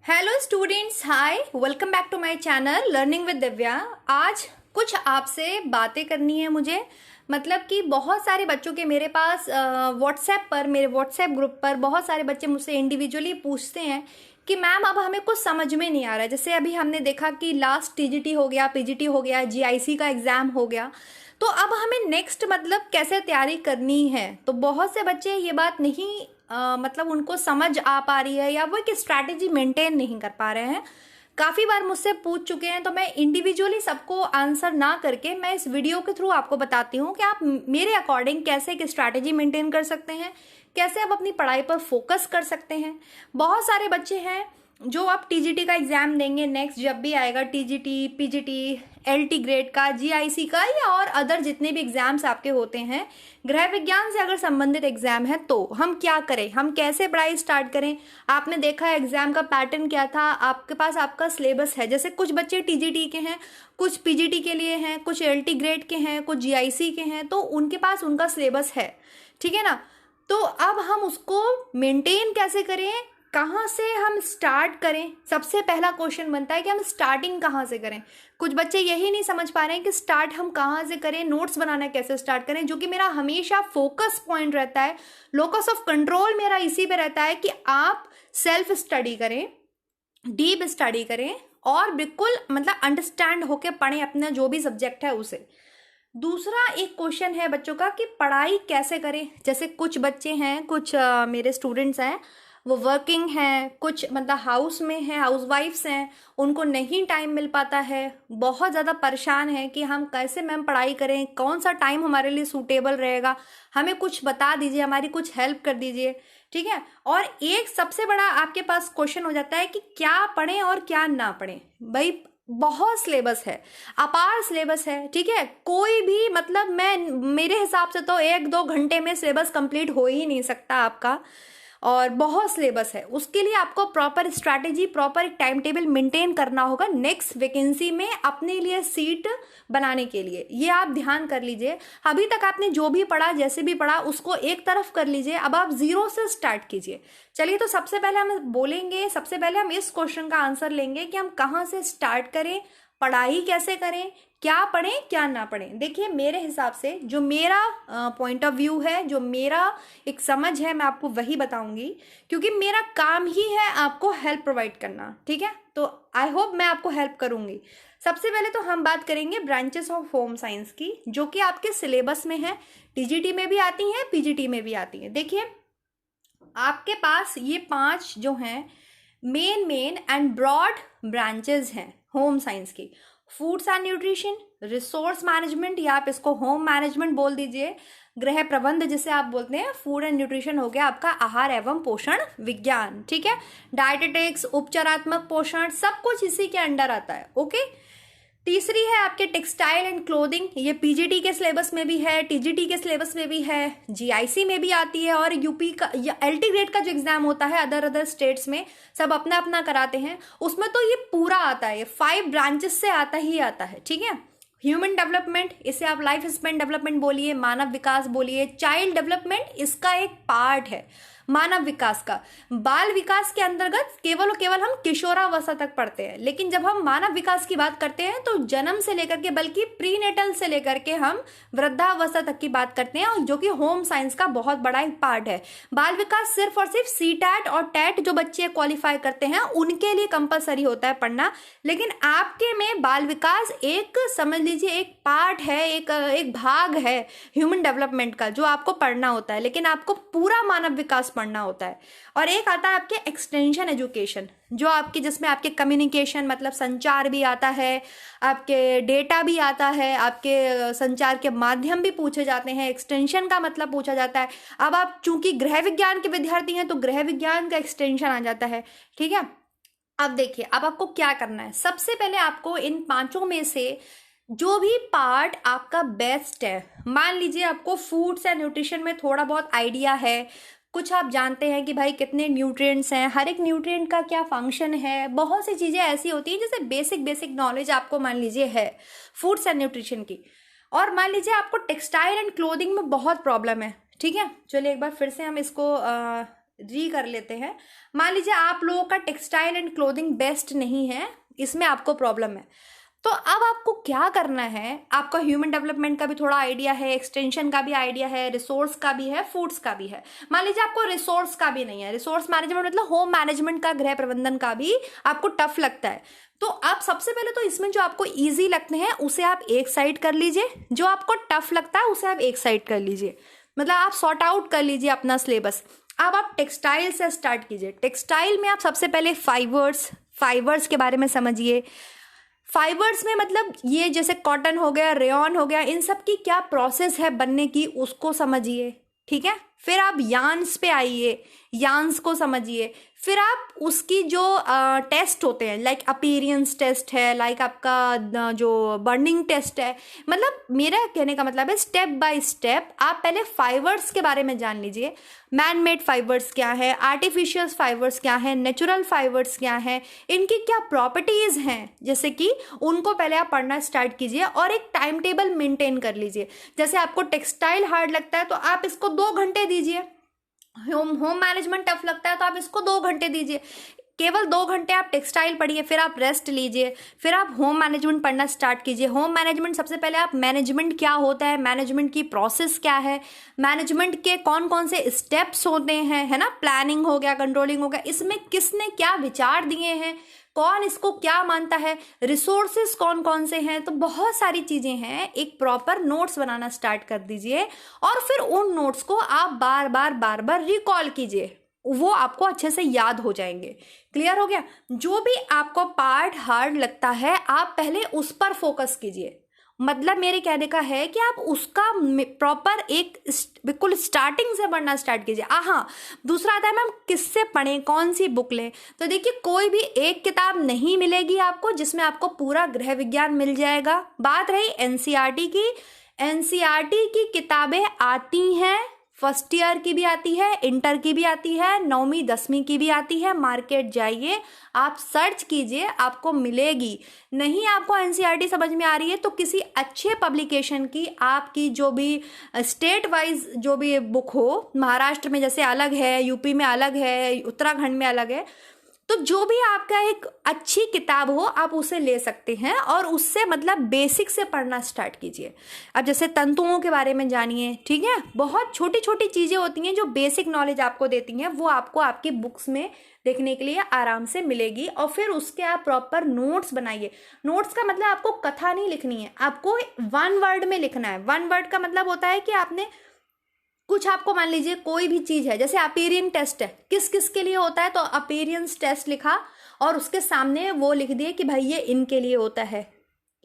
Hello students, hi, welcome back to my channel learning with Divya. आज कुछ आपसे बातें करनी है मुझे। मतलब कि बहुत सारे बच्चों के मेरे पास व्हाट्सएप पर, मेरे व्हाट्सएप ग्रुप पर बहुत सारे बच्चे मुझसे इंडिविजुअली पूछते हैं कि मैम अब हमें कुछ समझ में नहीं आ रहा है। जैसे अभी हमने देखा कि लास्ट टीजीटी हो गया, पीजीटी हो गया, जीआईसी का एग्ज़ाम हो गया, तो अब हमें नेक्स्ट मतलब कैसे तैयारी करनी है। तो बहुत से बच्चे ये बात नहीं मतलब उनको समझ आ पा रही है या वो एक स्ट्रैटेजी मेंटेन नहीं कर पा रहे हैं। काफ़ी बार मुझसे पूछ चुके हैं, तो मैं इंडिविजुअली सबको आंसर ना करके मैं इस वीडियो के थ्रू आपको बताती हूँ कि आप मेरे अकॉर्डिंग कैसे एक स्ट्रैटेजी मेंटेन कर सकते हैं, कैसे आप अपनी पढ़ाई पर फोकस कर सकते हैं। बहुत सारे बच्चे हैं जो आप टीजीटी का एग्ज़ाम देंगे, नेक्स्ट जब भी आएगा टीजीटी, पीजीटी, एलटी ग्रेड का, जीआईसी का या और अदर जितने भी एग्ज़ाम्स आपके होते हैं, गृह विज्ञान से अगर संबंधित एग्ज़ाम है, तो हम क्या करें, हम कैसे पढ़ाई स्टार्ट करें। आपने देखा है एग्ज़ाम का पैटर्न क्या था, आपके पास आपका सिलेबस है। जैसे कुछ बच्चे टीजीटी के हैं, कुछ पीजीटी के लिए हैं, कुछ एलटी ग्रेड के हैं, कुछ जीआईसी के हैं, तो उनके पास उनका सिलेबस है, ठीक है ना। तो अब हम उसको मेंटेन कैसे करें, कहाँ से हम स्टार्ट करें। सबसे पहला क्वेश्चन बनता है कि हम स्टार्टिंग कहाँ से करें। कुछ बच्चे यही नहीं समझ पा रहे हैं कि स्टार्ट हम कहाँ से करें, नोट्स बनाना कैसे स्टार्ट करें, जो कि मेरा हमेशा फोकस पॉइंट रहता है। लोकस ऑफ कंट्रोल मेरा इसी पे रहता है कि आप सेल्फ स्टडी करें, डीप स्टडी करें और बिल्कुल मतलब अंडरस्टैंड होके पढ़ें अपना जो भी सब्जेक्ट है उसे। दूसरा एक क्वेश्चन है बच्चों का कि पढ़ाई कैसे करें। जैसे कुछ बच्चे हैं, कुछ मेरे स्टूडेंट्स हैं, वो वर्किंग हैं, कुछ मतलब हाउस में हैं, हाउस वाइफ्स हैं, उनको नहीं टाइम मिल पाता है, बहुत ज़्यादा परेशान है कि हम कैसे मैम पढ़ाई करें, कौन सा टाइम हमारे लिए सूटेबल रहेगा, हमें कुछ बता दीजिए, हमारी कुछ हेल्प कर दीजिए, ठीक है। और एक सबसे बड़ा आपके पास क्वेश्चन हो जाता है कि क्या पढ़ें और क्या ना पढ़ें। भाई बहुत सिलेबस है, अपार सिलेबस है, ठीक है। कोई भी मतलब मेरे हिसाब से तो 1-2 घंटे में सिलेबस कंप्लीट हो ही नहीं सकता आपका, और बहुत सिलेबस है। उसके लिए आपको प्रॉपर स्ट्रैटेजी, प्रॉपर एक टाइम टेबल मेंटेन करना होगा नेक्स्ट वैकेंसी में अपने लिए सीट बनाने के लिए। ये आप ध्यान कर लीजिए। अभी तक आपने जो भी पढ़ा, जैसे भी पढ़ा, उसको एक तरफ कर लीजिए। अब आप जीरो से स्टार्ट कीजिए। चलिए, तो सबसे पहले हम बोलेंगे, सबसे पहले हम इस क्वेश्चन का आंसर लेंगे कि हम कहाँ से स्टार्ट करें, पढ़ाई कैसे करें, क्या पढ़ें क्या ना पढ़ें। देखिए, मेरे हिसाब से जो मेरा पॉइंट ऑफ व्यू है, जो मेरा एक समझ है, मैं आपको वही बताऊंगी, क्योंकि मेरा काम ही है आपको हेल्प प्रोवाइड करना, ठीक है। तो आई होप मैं आपको हेल्प करूंगी। सबसे पहले तो हम बात करेंगे ब्रांचेस ऑफ होम साइंस की, जो कि आपके सिलेबस में है, टीजीटी में भी आती हैं, पीजीटी में भी आती हैं। देखिए, आपके पास ये 5 जो हैं मेन एंड ब्रॉड ब्रांचेस हैं होम साइंस की। Foods and nutrition, resource management या आप इसको होम मैनेजमेंट बोल दीजिए, गृह प्रबंध जिसे आप बोलते हैं, फूड एंड न्यूट्रिशन हो गया आपका आहार एवं पोषण विज्ञान, ठीक है। डायटेटिक्स, उपचारात्मक पोषण, सब कुछ इसी के अंडर आता है, ओके। तीसरी है आपके टेक्सटाइल एंड क्लोथिंग, ये पीजीटी के सिलेबस में भी है, टीजीटी के सिलेबस में भी है, जीआईसी में भी आती है, और यूपी का या एलटी ग्रेड का जो एग्जाम होता है अदर स्टेट्स में, सब अपना अपना कराते हैं, उसमें तो ये पूरा आता है, ये 5 ब्रांचेस से आता ही आता है, ठीक है। ह्यूमन डेवलपमेंट, इसे आप लाइफ स्पैन डेवलपमेंट बोलिए, मानव विकास बोलिए, चाइल्ड डेवलपमेंट इसका एक पार्ट है मानव विकास का। बाल विकास के अंतर्गत केवल और केवल हम किशोरावस्था तक पढ़ते हैं, लेकिन जब हम मानव विकास की बात करते हैं तो जन्म से लेकर के, बल्कि प्रीनेटल से लेकर के हम वृद्धावस्था तक की बात करते हैं, और जो कि होम साइंस का बहुत बड़ा एक पार्ट है। बाल विकास सिर्फ और सिर्फ सीटैट और टेट जो बच्चे क्वालिफाई करते हैं उनके लिए कंपलसरी होता है पढ़ना, लेकिन आपके में बाल विकास एक समझ लीजिए एक पार्ट है, एक भाग है ह्यूमन डेवलपमेंट का, जो आपको पढ़ना होता है, लेकिन आपको पूरा मानव विकास पढ़ना होता है। और एक आता है आपके एक्सटेंशन एजुकेशन, जो आपकी जिसमें आपके कम्युनिकेशन मतलब संचार भी आता है, आपके डेटा भी आता है, आपके संचार के माध्यम भी पूछे जाते हैं, एक्सटेंशन का मतलब पूछा जाता है। अब आप चूंकि गृह विज्ञान के विद्यार्थी हैं तो गृह विज्ञान का एक्सटेंशन आ जाता है, ठीक है। अब देखिए, अब आपको क्या करना है। सबसे पहले आपको इन 5 में से जो भी पार्ट आपका बेस्ट है, मान लीजिए आपको फूड्स एंड न्यूट्रिशन में थोड़ा बहुत आइडिया है, कुछ आप जानते हैं कि भाई कितने न्यूट्रिएंट्स हैं, हर एक न्यूट्रिएंट का क्या फंक्शन है, बहुत सी चीज़ें ऐसी होती हैं जैसे बेसिक नॉलेज आपको मान लीजिए है फूड्स एंड न्यूट्रिशन की। और मान लीजिए आपको टेक्सटाइल एंड क्लोथिंग में बहुत प्रॉब्लम है, ठीक है। चलिए एक बार फिर से हम इसको री कर लेते हैं। मान लीजिए आप लोगों का टेक्सटाइल एंड क्लोथिंग बेस्ट नहीं है, इसमें आपको प्रॉब्लम है, तो अब आपको क्या करना है, आपका ह्यूमन डेवलपमेंट का भी थोड़ा आइडिया है, एक्सटेंशन का भी आइडिया है, रिसोर्स का भी है, फूड्स का भी है। मान लीजिए आपको रिसोर्स का भी नहीं है, रिसोर्स मैनेजमेंट मतलब होम मैनेजमेंट का, गृह प्रबंधन का भी आपको टफ लगता है, तो आप सबसे पहले तो इसमें जो आपको इजी लगते हैं उसे आप एक साइड कर लीजिए, जो आपको टफ लगता है उसे आप एक साइड कर लीजिए, मतलब आप सॉर्ट आउट कर लीजिए अपना सिलेबस। अब आप टेक्सटाइल से स्टार्ट कीजिए। टेक्सटाइल में आप सबसे पहले फाइबर्स के बारे में समझिए। फाइबर्स में मतलब ये जैसे कॉटन हो गया, रेयॉन हो गया, इन सब की क्या प्रोसेस है बनने की उसको समझिए, ठीक है। फिर आप यार्न्स पे आइए, यार्न्स को समझिए। फिर आप उसकी जो टेस्ट होते हैं, लाइक अपीयरेंस टेस्ट है, लाइक आपका जो बर्निंग टेस्ट है, मतलब मेरा कहने का मतलब है स्टेप बाय स्टेप आप पहले फाइबर्स के बारे में जान लीजिए। मैन मेड फाइबर्स क्या है, आर्टिफिशियल फाइबर्स क्या है, नेचुरल फाइबर्स क्या है, इनकी क्या प्रॉपर्टीज हैं, जैसे कि उनको पहले आप पढ़ना स्टार्ट कीजिए और एक टाइम टेबल मेंटेन कर लीजिए। जैसे आपको टेक्सटाइल हार्ड लगता है तो आप इसको 2 घंटे दीजिए, होम मैनेजमेंट टफ लगता है तो आप इसको 2 घंटे दीजिए। केवल 2 घंटे आप टेक्सटाइल पढ़िए, फिर आप रेस्ट लीजिए, फिर आप होम मैनेजमेंट पढ़ना स्टार्ट कीजिए। होम मैनेजमेंट सबसे पहले आप मैनेजमेंट क्या होता है, मैनेजमेंट की प्रोसेस क्या है, मैनेजमेंट के कौन कौन से स्टेप्स होते हैं, है ना, प्लानिंग हो गया, कंट्रोलिंग हो गया, इसमें किसने क्या विचार दिए हैं, कौन इसको क्या मानता है, रिसोर्सेस कौन कौन से हैं, तो बहुत सारी चीजें हैं। एक प्रॉपर नोट्स बनाना स्टार्ट कर दीजिए और फिर उन नोट्स को आप बार बार रिकॉल कीजिए, वो आपको अच्छे से याद हो जाएंगे। क्लियर हो गया। जो भी आपको पार्ट हार्ड लगता है आप पहले उस पर फोकस कीजिए, मतलब मेरे कहने का है कि आप उसका प्रॉपर एक बिल्कुल स्टार्टिंग से पढ़ना स्टार्ट कीजिए। हाँ, दूसरा आता है मैम किससे पढ़ें, कौन सी बुक लें, तो देखिए कोई भी एक किताब नहीं मिलेगी आपको जिसमें आपको पूरा गृह विज्ञान मिल जाएगा। बात रही एनसीईआरटी की, एनसीईआरटी की किताबें आती हैं, फर्स्ट ईयर की भी आती है, इंटर की भी आती है, 9वीं 10वीं की भी आती है। मार्केट जाइए, आप सर्च कीजिए, आपको मिलेगी। नहीं आपको एनसीईआरटी समझ में आ रही है तो किसी अच्छे पब्लिकेशन की, आपकी जो भी स्टेट वाइज जो भी बुक हो, महाराष्ट्र में जैसे अलग है, यूपी में अलग है, उत्तराखंड में अलग है, तो जो भी आपका एक अच्छी किताब हो आप उसे ले सकते हैं और उससे मतलब बेसिक से पढ़ना स्टार्ट कीजिए। अब जैसे तंतुओं के बारे में जानिए, ठीक है, बहुत छोटी छोटी चीज़ें होती हैं जो बेसिक नॉलेज आपको देती हैं, वो आपको आपकी बुक्स में देखने के लिए आराम से मिलेगी। और फिर उसके आप प्रॉपर नोट्स बनाइए। नोट्स का मतलब आपको कथा नहीं लिखनी है, आपको 1 वर्ड में लिखना है। 1 वर्ड का मतलब होता है कि आपने कुछ, आपको मान लीजिए कोई भी चीज है, जैसे अपीयरेंस टेस्ट है, किस किस के लिए होता है, तो अपीयरेंस टेस्ट लिखा और उसके सामने वो लिख दिए कि भाई ये इनके लिए होता है,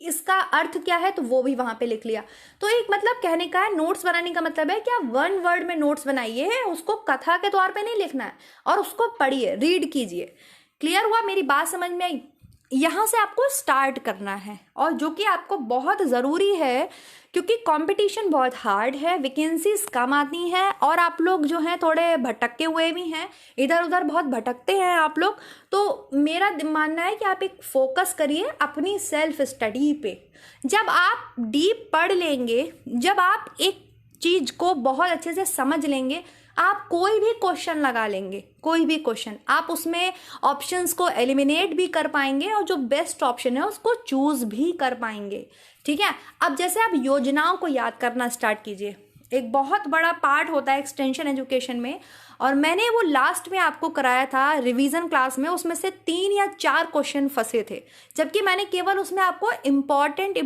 इसका अर्थ क्या है, तो वो भी वहां पे लिख लिया। तो एक मतलब कहने का है, नोट्स बनाने का मतलब है कि आप 1 वर्ड में नोट्स बनाइए, उसको कथा के तौर पे नहीं लिखना है, और उसको पढ़िए, रीड कीजिए। क्लियर हुआ, मेरी बात समझ में आई। यहाँ से आपको स्टार्ट करना है, और जो कि आपको बहुत ज़रूरी है क्योंकि कंपटीशन बहुत हार्ड है, वैकेंसीज कम आती हैं और आप लोग जो हैं थोड़े भटके हुए भी हैं, इधर उधर बहुत भटकते हैं आप लोग। तो मेरा मानना है कि आप एक फोकस करिए अपनी सेल्फ स्टडी पे। जब आप डीप पढ़ लेंगे, जब आप एक चीज़ को बहुत अच्छे से समझ लेंगे, आप कोई भी क्वेश्चन लगा लेंगे, कोई भी क्वेश्चन, आप उसमें ऑप्शंस को एलिमिनेट भी कर पाएंगे और जो बेस्ट ऑप्शन है उसको चूज भी कर पाएंगे। ठीक है। अब जैसे आप योजनाओं को याद करना स्टार्ट कीजिए, एक बहुत बड़ा पार्ट होता है एक्सटेंशन एजुकेशन में, और मैंने वो लास्ट में आपको कराया था रिवीजन क्लास में, उसमें से 3 या 4 क्वेश्चन फंसे थे, जबकि मैंने केवल उसमें आपको important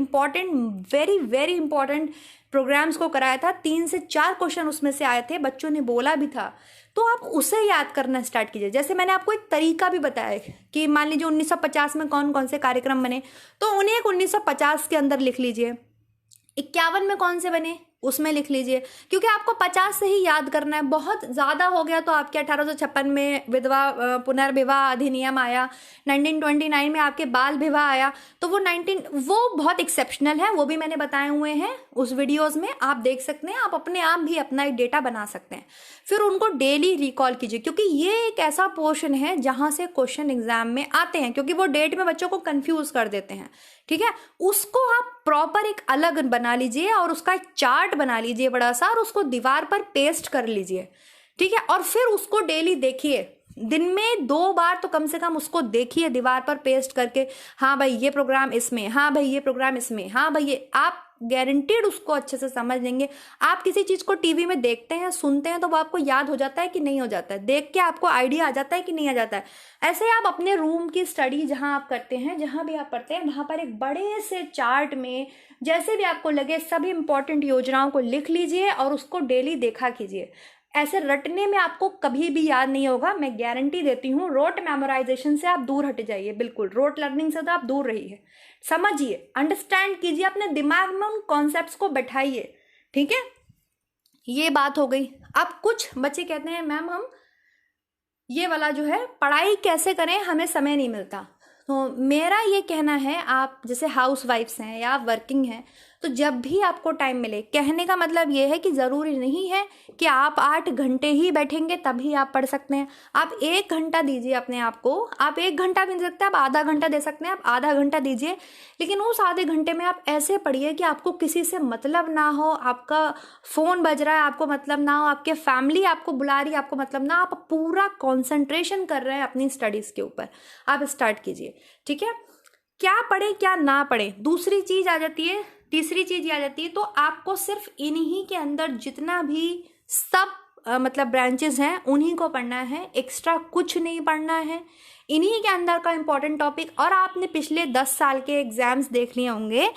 very very important programmes को कराया था। 3 से 4 क्वेश्चन उसमें से आए थे, बच्चों ने बोला भी था, तो आप उसे याद करना स्टार्ट कीजिए। जैसे मैंने आपको एक तरीका भी बताया कि मान लीजिए 1950 में कौन कौन से कार्यक्रम बने, तो उन्हें 1950 के अंदर लिख लीजिए। 51 में कौन से बने उसमें लिख लीजिए, क्योंकि आपको 50 से ही याद करना है। बहुत ज़्यादा हो गया तो आपके 1856 में विधवा पुनर्विवाह अधिनियम आया, 1929 में आपके बाल विवाह आया, तो वो बहुत एक्सेप्शनल है, वो भी मैंने बताए हुए हैं उस वीडियोस में, आप देख सकते हैं। आप अपने आप भी अपना एक डेटा बना सकते हैं, फिर उनको डेली रिकॉल कीजिए, क्योंकि ये एक ऐसा पोर्शन है जहाँ से क्वेश्चन एग्जाम में आते हैं, क्योंकि वो डेट में बच्चों को कन्फ्यूज कर देते हैं। ठीक है, उसको आप प्रॉपर एक अलग बना लीजिए और उसका एक चार्ट बना लीजिए बड़ा सा, और उसको दीवार पर पेस्ट कर लीजिए। ठीक है। और फिर उसको डेली देखिए, दिन में 2 बार तो कम से कम उसको देखिए दीवार पर पेस्ट करके, हाँ भाई ये प्रोग्राम इसमें, हाँ भाई ये प्रोग्राम इसमें, हाँ भाई ये, आप गारंटीड उसको अच्छे से समझ लेंगे। आप किसी चीज को टीवी में देखते हैं, सुनते हैं, तो वो आपको याद हो जाता है कि नहीं हो जाता है, देख के आपको आइडिया आ जाता है कि नहीं आ जाता है। ऐसे आप अपने रूम की स्टडी जहां आप करते हैं, जहां भी आप पढ़ते हैं, वहां पर एक बड़े से चार्ट में जैसे भी आपको लगे सभी इंपॉर्टेंट योजनाओं को लिख लीजिए और उसको डेली देखा कीजिए। ऐसे रटने में आपको कभी भी याद नहीं होगा, मैं गारंटी देती हूँ। रोट मेमोराइजेशन से आप दूर हट जाइए, बिल्कुल रोट लर्निंग से तो आप दूर रहिए। समझिए, अंडरस्टैंड कीजिए, अपने दिमाग में उन कॉन्सेप्ट्स को बैठाइए, ठीक है। ये बात हो गई। अब कुछ बच्चे कहते हैं मैम हम ये वाला जो है पढ़ाई कैसे करें, हमें समय नहीं मिलता। तो मेरा ये कहना है, आप जैसे हाउस वाइफ्स हैं या आप वर्किंग हैं, तो जब भी आपको टाइम मिले, कहने का मतलब ये है कि ज़रूरी नहीं है कि आप 8 घंटे ही बैठेंगे तभी आप पढ़ सकते हैं। आप 1 घंटा दीजिए अपने आप को। आप 1 घंटा भी नहीं दे सकते, आप आधा घंटा दे सकते हैं, आप आधा घंटा दीजिए। लेकिन उस आधे घंटे में आप ऐसे पढ़िए कि आपको किसी से मतलब ना हो, आपका फ़ोन बज रहा है आपको मतलब ना हो, आपके फैमिली आपको बुला रही है आपको मतलब ना, आप पूरा कॉन्सेंट्रेशन कर रहे हैं अपनी स्टडीज़ के ऊपर। आप स्टार्ट कीजिए, ठीक है। क्या पढ़े क्या ना पढ़े, दूसरी चीज़ आ जाती है, तीसरी चीज आ जाती है। तो आपको सिर्फ इन्हीं के अंदर जितना भी सब मतलब ब्रांचेस हैं उन्हीं को पढ़ना है, एक्स्ट्रा कुछ नहीं पढ़ना है। इन्हीं के अंदर का इंपॉर्टेंट टॉपिक, और आपने पिछले 10 साल के एग्जाम्स देख लिए होंगे,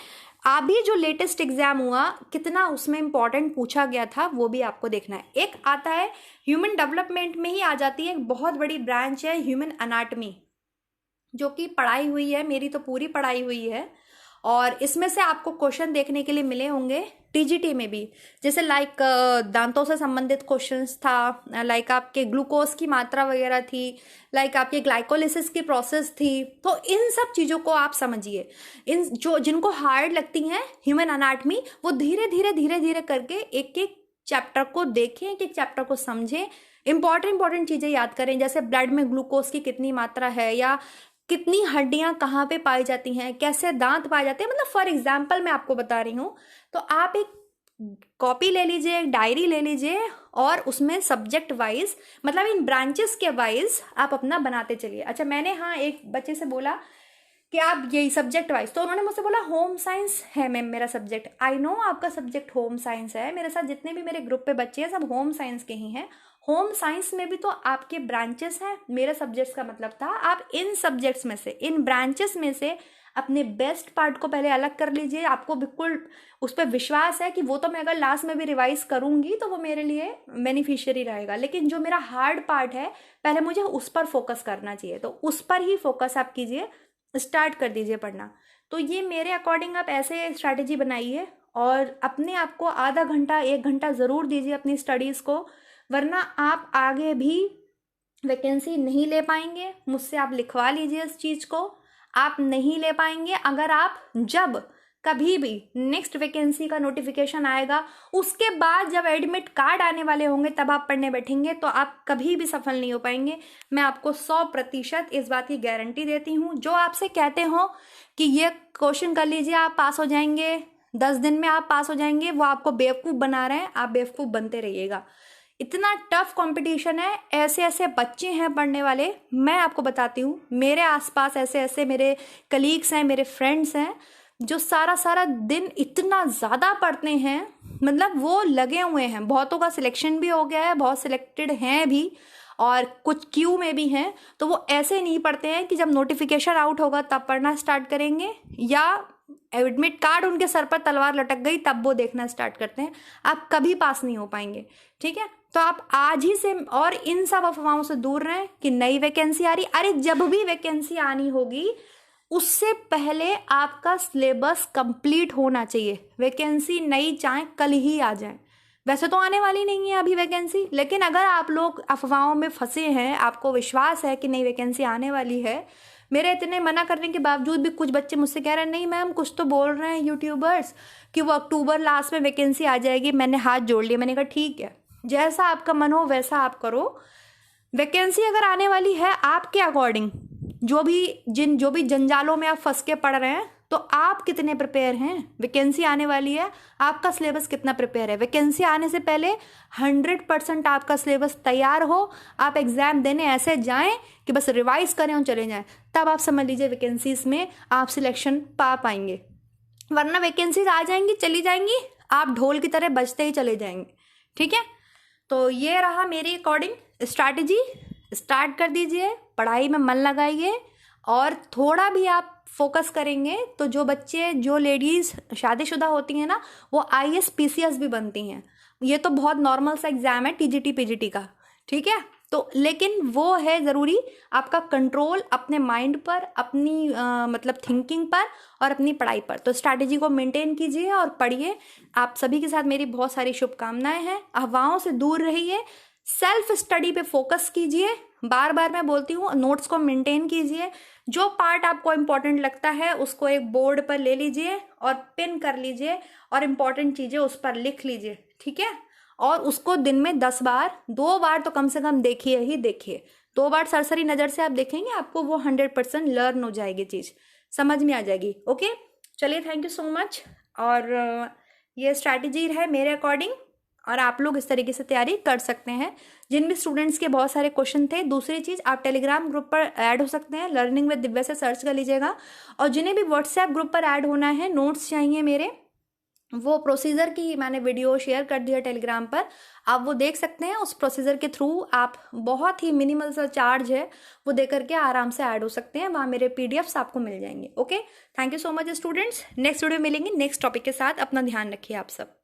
अभी जो लेटेस्ट एग्जाम हुआ कितना उसमें इंपॉर्टेंट पूछा गया था वो भी आपको देखना है। एक आता है ह्यूमन डेवलपमेंट में ही आ जाती है, एक बहुत बड़ी ब्रांच है ह्यूमन अनाटमी, जो कि पढ़ाई हुई है, मेरी तो पूरी पढ़ाई हुई है। और इसमें से आपको क्वेश्चन देखने के लिए मिले होंगे टीजीटी में भी, जैसे लाइक दांतों से संबंधित क्वेश्चंस था, लाइक आपके ग्लूकोज की मात्रा वगैरह थी, लाइक आपके ग्लाइकोलिसिस की प्रोसेस थी। तो इन सब चीज़ों को आप समझिए। इन जो जिनको हार्ड लगती हैं ह्यूमन अनाटमी, वो धीरे धीरे धीरे धीरे करके एक एक चैप्टर को देखें, एक एक चैप्टर को समझें, इंपॉर्टेंट चीज़ें याद करें, जैसे ब्लड में ग्लूकोज की कितनी मात्रा है, या कितनी हड्डियां कहाँ पे पाई जाती हैं, कैसे दांत पाए जाते हैं, मतलब फॉर एग्जाम्पल मैं आपको बता रही हूँ। तो आप एक कॉपी ले लीजिए, एक डायरी ले लीजिए, और उसमें सब्जेक्ट वाइज, मतलब इन ब्रांचेस के वाइज आप अपना बनाते चलिए। अच्छा, मैंने हाँ एक बच्चे से बोला कि आप यही सब्जेक्ट वाइज, तो उन्होंने मुझसे बोला होम साइंस है मैम मेरा सब्जेक्ट। आई नो आपका सब्जेक्ट होम साइंस है, मेरे साथ जितने भी मेरे ग्रुप पे बच्चे हैं सब होम साइंस के ही हैं। होम साइंस में भी तो आपके ब्रांचेस हैं, मेरे सब्जेक्ट्स का मतलब था आप इन सब्जेक्ट्स में से, इन ब्रांचेस में से अपने बेस्ट पार्ट को पहले अलग कर लीजिए। आपको बिल्कुल उस पर विश्वास है कि वो तो मैं अगर लास्ट में भी रिवाइज करूंगी तो वो मेरे लिए बेनिफिशियरी रहेगा, लेकिन जो मेरा हार्ड पार्ट है पहले मुझे उस पर फोकस करना चाहिए, तो उस पर ही फोकस आप कीजिए, स्टार्ट कर दीजिए पढ़ना। तो ये मेरे अकॉर्डिंग आप ऐसे स्ट्रैटेजी बनाइए, और अपने आप को आधा घंटा 1 घंटा ज़रूर दीजिए अपनी स्टडीज़ को, वरना आप आगे भी वैकेंसी नहीं ले पाएंगे। मुझसे आप लिखवा लीजिए इस चीज़ को, आप नहीं ले पाएंगे। अगर आप जब कभी भी नेक्स्ट वैकेंसी का नोटिफिकेशन आएगा, उसके बाद जब एडमिट कार्ड आने वाले होंगे तब आप पढ़ने बैठेंगे, तो आप कभी भी सफल नहीं हो पाएंगे। मैं आपको 100% इस बात की गारंटी देती हूँ। जो आपसे कहते हो कि ये क्वेश्चन कर लीजिए आप पास हो जाएंगे, 10 दिन में आप पास हो जाएंगे, वो आपको बेवकूफ़ बना रहे हैं। आप बेवकूफ़ बनते रहिएगा। इतना टफ कंपटीशन है, ऐसे ऐसे बच्चे हैं पढ़ने वाले। मैं आपको बताती हूँ, मेरे आसपास ऐसे ऐसे मेरे कलीग्स हैं, मेरे फ्रेंड्स हैं, जो सारा सारा दिन इतना ज़्यादा पढ़ते हैं, मतलब वो लगे हुए हैं। बहुतों का सिलेक्शन भी हो गया है, बहुत सिलेक्टेड हैं भी, और कुछ क्यू में भी हैं। तो वो ऐसे नहीं पढ़ते हैं कि जब नोटिफिकेशन आउट होगा तब पढ़ना स्टार्ट करेंगे, या एडमिट कार्ड उनके सर पर तलवार लटक गई तब वो देखना स्टार्ट करते हैं। आप कभी पास नहीं हो पाएंगे, ठीक है। तो आप आज ही से, और इन सब अफवाहों से दूर रहें कि नई वैकेंसी आ रही। अरे जब भी वैकेंसी आनी होगी उससे पहले आपका सिलेबस कंप्लीट होना चाहिए। वैकेंसी नई चाहे कल ही आ जाए, वैसे तो आने वाली नहीं है अभी वैकेंसी, लेकिन अगर आप लोग अफवाहों में फंसे हैं, आपको विश्वास है कि नई वैकेंसी आने वाली है, मेरे इतने मना करने के बावजूद भी कुछ बच्चे मुझसे कह रहे हैं नहीं मैम कुछ तो बोल रहे हैं यूट्यूबर्स कि वो अक्टूबर लास्ट में वैकेंसी आ जाएगी। मैंने हाथ जोड़ लिया, मैंने कहा ठीक है, जैसा आपका मन हो वैसा आप करो। वैकेंसी अगर आने वाली है आपके अकॉर्डिंग, जो भी जंजालों में आप फंस के पढ़ रहे हैं, तो आप कितने प्रिपेयर हैं? वैकेंसी आने वाली है, आपका सिलेबस कितना प्रिपेयर है? वैकेंसी आने से पहले 100% आपका सिलेबस तैयार हो, आप एग्जाम देने ऐसे जाएं कि बस रिवाइज करें और चले जाएं, तब आप समझ लीजिए वैकेंसीज में आप सिलेक्शन पा पाएंगे। वरना वैकेंसीज आ जाएंगी, चली जाएंगी, आप ढोल की तरह बजते ही चले जाएंगे। ठीक है, तो ये रहा मेरी अकॉर्डिंग स्ट्रैटेजी। स्टार्ट कर दीजिए, पढ़ाई में मन लगाइए, और थोड़ा भी आप फोकस करेंगे तो जो बच्चे, जो लेडीज़ शादीशुदा होती हैं ना, वो IAS PCS भी बनती हैं। ये तो बहुत नॉर्मल सा एग्ज़ाम है TGT PGT का। ठीक है, तो लेकिन वो है ज़रूरी आपका कंट्रोल अपने माइंड पर, अपनी मतलब थिंकिंग पर और अपनी पढ़ाई पर। तो स्ट्रैटेजी को मेंटेन कीजिए और पढ़िए। आप सभी के साथ मेरी बहुत सारी शुभकामनाएं हैं। अफवाहों से दूर रहिए, सेल्फ स्टडी पे फोकस कीजिए। बार बार मैं बोलती हूँ, नोट्स को मेंटेन कीजिए। जो पार्ट आपको इम्पोर्टेंट लगता है उसको एक बोर्ड पर ले लीजिए और पिन कर लीजिए, और इम्पोर्टेंट चीज़ें उस पर लिख लीजिए। ठीक है, और उसको दिन में 10 बार, 2 बार तो कम से कम देखिए ही देखिए। 2 बार सरसरी नज़र से आप देखेंगे, आपको वो 100% लर्न हो जाएगी, चीज़ समझ में आ जाएगी। ओके, चलिए, थैंक यू सो मच। और ये स्ट्रैटेजी है मेरे अकॉर्डिंग, और आप लोग इस तरीके से तैयारी कर सकते हैं। जिन भी स्टूडेंट्स के बहुत सारे क्वेश्चन थे, दूसरी चीज़, आप टेलीग्राम ग्रुप पर ऐड हो सकते हैं, लर्निंग विद दिव्या से सर्च कर लीजिएगा। और जिन्हें भी व्हाट्सएप ग्रुप पर ऐड होना है, नोट्स चाहिए मेरे, वो प्रोसीजर की मैंने वीडियो शेयर कर दिया टेलीग्राम पर, आप वो देख सकते हैं। उस प्रोसीजर के थ्रू आप बहुत ही मिनिमल सा चार्ज है वो दे करके आराम से ऐड हो सकते हैं। वहाँ मेरे PDFs आपको मिल जाएंगे। Okay, thank you so much students. Next video मिलेंगे नेक्स्ट टॉपिक के साथ। अपना ध्यान रखिए आप सब।